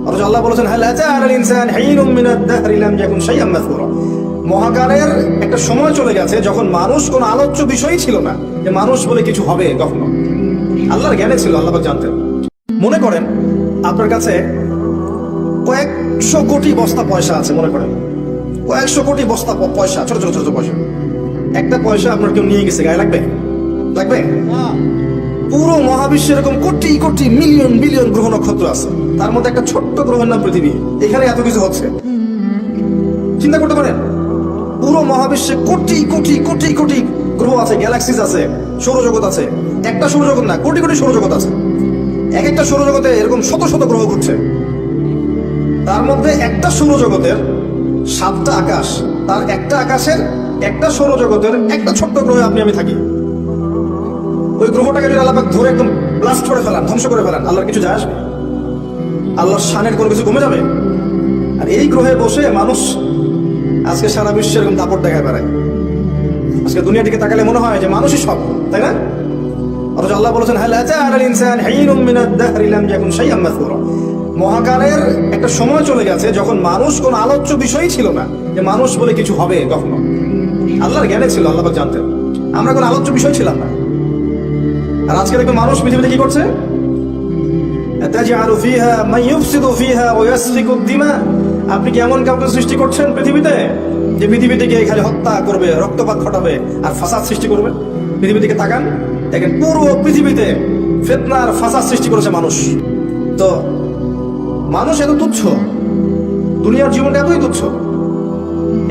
অথচ আল্লাহ বলেছেন হাল আতা আলাল ইনসান হিনুম মিনাদ দাহরি লাম ইয়াকুন শাইআন মাযকুরা। মহাকালের একটা সময় চলে গেছে যখন মানুষ কোনো আলোচ্য বিষয়ই ছিল না, যে মানুষ বলে কিছু হবে কখনো। আল্লাহর জ্ঞানে ছিল, আল্লাহ পাক জানতেন। মনে করেন আপনার কাছে কয়েকশো কোটি বস্তা পয়সা আছে, মনে করেন কয়েকশো কোটি বস্তা পয়সা, ছোট ছোট ছোট পয়সা। একটা পয়সা আপনার কেউ নিয়ে গেছে, গায়ে লাগবে? লাগবে? পুরো মহাবিশ্বে এরকম কোটি কোটি মিলিয়ন বিলিয়ন গ্রহ নক্ষত্র আছে, তার মধ্যে একটা ছোট্ট গ্রহের নাম পৃথিবী। এখানে এত কিছু হচ্ছে, চিন্তা করতে পারেন? পুরো মহাবিশ্বে কোটি কোটি কোটি কোটি গ্রহ আছে, গ্যালাক্সিস আছে, সৌরজগৎ আছে। একটা সৌরজগৎ না, কোটি কোটি সৌরজগৎ আছে। এক একটা সৌরজগতে এরকম শত শত গ্রহ ঘুরছে। তার মধ্যে একটা সৌরজগতের 7টা আকাশ, তার একটা আকাশের একটা সৌরজগতের একটা ছোট্ট গ্রহে আপনি আমি থাকি। ওই গ্রহটাকে যদি আল্লাহ পাক ধরে একদম ব্লাস্ট করে ফেলান, ধ্বংস করে ফেলান, আল্লাহর কিছু যায় আসবে? আল্লাহর শানের কোনো কিছু কমে যাবে? আর এই গ্রহে বসে মানুষ আজকে সারা বিশ্বে এরকম দাপট দেখায় বেড়ায়। আজকে দুনিয়ার দিকে তাকালে মনে হয় যে মানুষই সব, তাই না? অথচ আল্লাহ বলেছেন হাল আতা আলাল ইনসান হিনুম মিনাদ দাহরি লাম ইয়াকুন শাইআন মাযকুরা। মহাকালের একটা সময় চলে গেছে যখন মানুষ কোনো আলোচ্য বিষয়ই ছিল না, যে মানুষ বলে কিছু হবে কখনো। আল্লাহর জ্ঞানে ছিল, আল্লাহ পাক জানতেন। আমরা কোনো আলোচ্য বিষয় ছিলাম না। আর আজকে দেখবেন মানুষ পৃথিবীতে কি করছে? তাজআলু ফিহা মান ইউফসিদু ফিহা ওয়া ইয়াসফিকু দিমা। আপনি কি এমন কাউকে সৃষ্টি করছেন পৃথিবীতে, যে পৃথিবীতে গিয়ে খালি হত্যা করবে, রক্তপাত ঘটাবে আর ফাসাদ সৃষ্টি করবে? পৃথিবী থেকে তাকান, দেখেন পুরো পৃথিবীতে ফিতনা আর ফাসাদ সৃষ্টি করেছে মানুষ। তো মানুষ এত তুচ্ছ, দুনিয়ার জীবনটা এতই তুচ্ছ।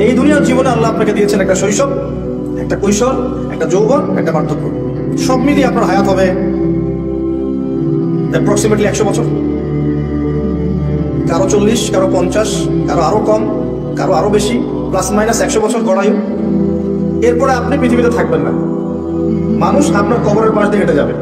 এই দুনিয়ার জীবনে আল্লাহ আপনাকে দিয়েছেন একটা শৈশব, একটা কৈশোর, একটা যৌবন, একটা বার্ধক্য। সব মিলিয়ে আপনার হায়াত হবে অ্যাপ্রক্সিমেটলি 100 বছর। কারো 40, কারো 50, কারো আরো কম, কারো আরো বেশি, প্লাস মাইনাস 100 বছর গড়ায়ু। এরপরে আপনি পৃথিবীতে থাকবেন না, মানুষ আপনার কবরের পাশ দিয়ে হেঁটে যাবে।